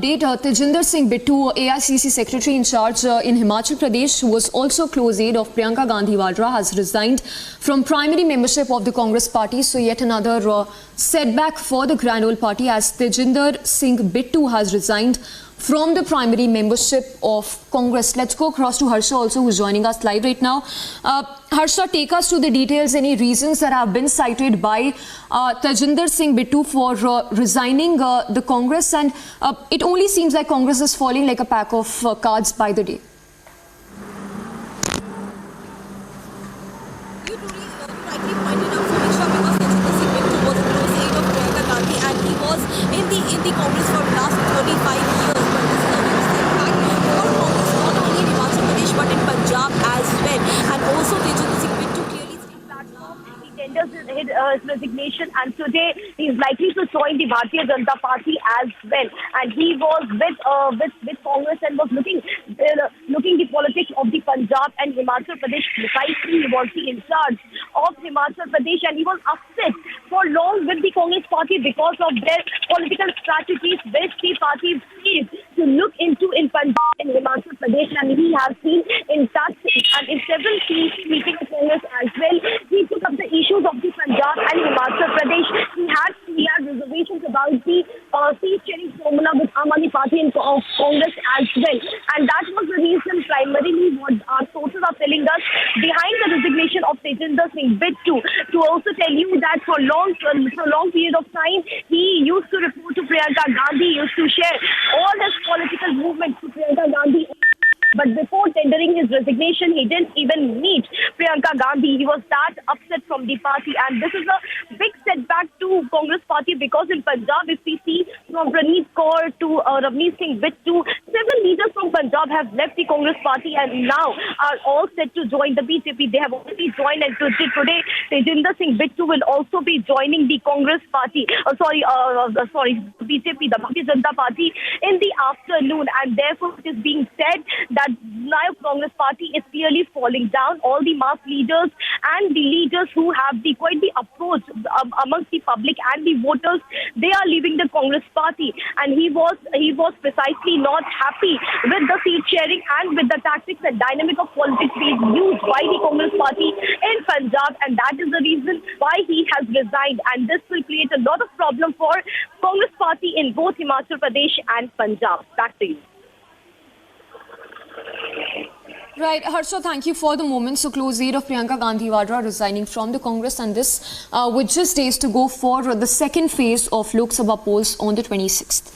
update. Tejinder Singh Bittu, AICC Secretary in charge in Himachal Pradesh, who was also close aide of Priyanka Gandhi Vadra, has resigned from primary membership of the Congress party. So yet another setback for the Grand Old Party, as Tejinder Singh Bittu has resigned from the primary membership of Congress. Let's go across to Harsha also, who's joining us live right now. Harsha, take us to the details, any reasons that have been cited by Tejinder Singh Bittu for resigning the Congress, and it only seems like Congress is falling like a pack of cards by the day. You rightly pointed out, Sureksha, because Tejinder Singh Bittu was a close aide of Priyanka Gandhi, and he was in the Congress for the last 35 years. But this is a new setback for Congress, not only in Himachal Pradesh but in Punjab as well. And also Tejinder Singh Bittu clearly stated platform. He tenders his resignation, and today he is likely to join the Bharatiya Janata Party as well. And he was with Congress and was looking the politics of the Punjab and Himachal Pradesh precisely. He was the in charge of Himachal Pradesh, and he was upset for long with the Congress party because of their political strategies, which the party failed to look into in Punjab and Himachal Pradesh. And he has been in touch and in several meetings with Congress as well. He took up the issues of the Punjab and Himachal Pradesh. He had reservations about the seat sharing formula with Aam Aadmi Party and Congress as well. And that was the reason, primarily, what our sources are telling us behind the resignation of Tejinder Singh Bittu. To also tell you that for a long period of time, he used to report to Priyanka Gandhi, used to share all his political movements to Priyanka Gandhi. But before tendering his resignation, he didn't even meet Priyanka Gandhi. He was that upset from the party. And this is a big setback to Congress party, because in Punjab, if we see from Praneet Kaur to Ravneet Singh Bittu, several leaders from Punjab have left the Congress party and now are all set to join the BJP. They have already joined, and today Tejinder Singh Bittu will also be joining the Congress party. BJP, the Bharatiya Janata Party, in the afternoon. And therefore, it is being said that now Congress party is clearly falling down. All the mass leaders and the leaders who have quite the approach amongst the public and the voters, they are leaving the Congress party. And he was precisely not happy with the seat sharing and with the tactics and dynamic of politics being used by the Congress party in Punjab, and that is the reason why he has resigned. And this will create a lot of problem for Congress party in both Himachal Pradesh and Punjab. Back to you. Right, Harsha, thank you for the moment. So, close aide of Priyanka Gandhi Vadra resigning from the Congress, and this with just days to go for the second phase of Lok Sabha polls on the 26th.